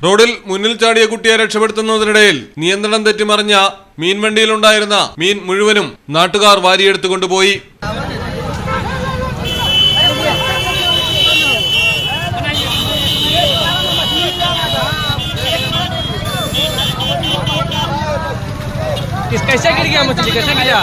റോഡിൽ മുന്നിൽ ചാടിയ കുട്ടിയെ രക്ഷപ്പെടുത്തുന്നതിനിടയിൽ നിയന്ത്രണം തെറ്റിമറിഞ്ഞ മീൻവണ്ടിയിലുണ്ടായിരുന്ന മീൻ മുഴുവനും നാട്ടുകാർ വാരിയെടുത്തു കൊണ്ടുപോയി. कैसे गिर गया मछली, कैसे गिरा?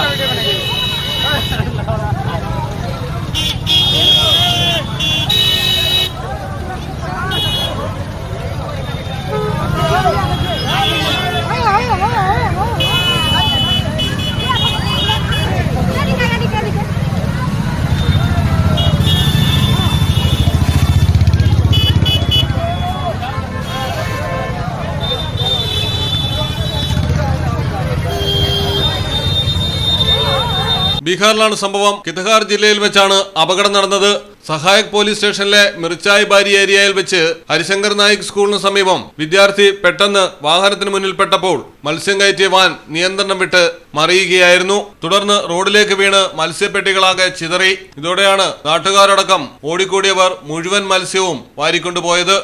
ബീഹാറിലാണ് സംഭവം. കിതഹാർ ജില്ലയിൽ വെച്ചാണ് അപകടം നടന്നത്. സഹായക് പോലീസ് സ്റ്റേഷനിലെ മിർച്ചായ് ബാരി ഏരിയയിൽ വെച്ച് ഹരിശങ്കർ നായിക് സ്കൂളിന് സമീപം വിദ്യാർത്ഥി പെട്ടെന്ന് വാഹനത്തിന് മുന്നിൽപ്പെട്ടപ്പോൾ മത്സ്യം കയറ്റിയ വാൻ നിയന്ത്രണം വിട്ട് മറിയുകയായിരുന്നു. തുടർന്ന് റോഡിലേക്ക് വീണ് മത്സ്യപ്പെട്ടികളാകെ ചിതറി. ഇതോടെയാണ് നാട്ടുകാരടക്കം ഓടിക്കൂടിയവർ മുഴുവൻ മത്സ്യവും വാരിക്കൊണ്ടുപോയത്.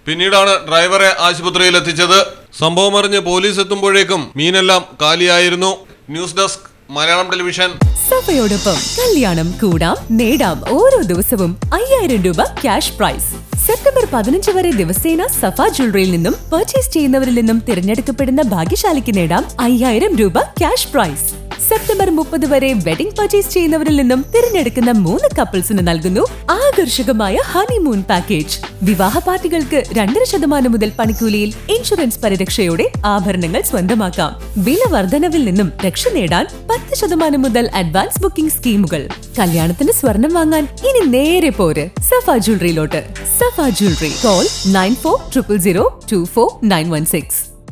പിന്നീടാണ് ഡ്രൈവറെ ആശുപത്രിയിൽ എത്തിച്ചത്. സംഭവം അറിഞ്ഞ് പോലീസ് എത്തുമ്പോഴേക്കും മീനെല്ലാം കാലിയായിരുന്നു. News desk Malayalam television. സഫയോടൊപ്പം കല്യാണം കൂടാം, നേടാം ഓരോ ദിവസവും 5000 രൂപ ക്യാഷ് പ്രൈസ്. സെപ്റ്റംബർ 15 വരെ ദിവസേന സഫ ജ്വല്ലറിയിൽ നിന്നും പർച്ചേസ് ചെയ്യുന്നവരിൽ നിന്നും തിരഞ്ഞെടുക്കപ്പെടുന്ന ഭാഗ്യശാലിക്ക് നേടാം 5000 രൂപ ക്യാഷ് പ്രൈസ്. സെപ്റ്റംബർ 30 വരെ വെഡിംഗ് പർച്ചേസ് ചെയ്യുന്നവരിൽ നിന്നും തിരഞ്ഞെടുക്കുന്ന 3 കപ്പിൾസിന് നൽകുന്നു ആകർഷകമായ ഹണിമൂൺ പാക്കേജ്. വിവാഹ പാർട്ടികൾക്ക് 2% മുതൽ പണിക്കൂലിയിൽ ഇൻഷുറൻസ് പരിരക്ഷയോടെ ആഭരണങ്ങൾ സ്വന്തമാക്കാം. വില വർധനവിൽ നിന്നും രക്ഷ നേടാൻ 10% മുതൽ അഡ്വാൻസ് ബുക്കിംഗ് സ്കീമുകൾ. കല്യാണത്തിന് സ്വർണം വാങ്ങാൻ ഇനി നേരെ പോര് സഫ ജ്വല്ലറിയിലോട്ട്. സഫ ജ്വല്ലറി. കോൾ 9400024916.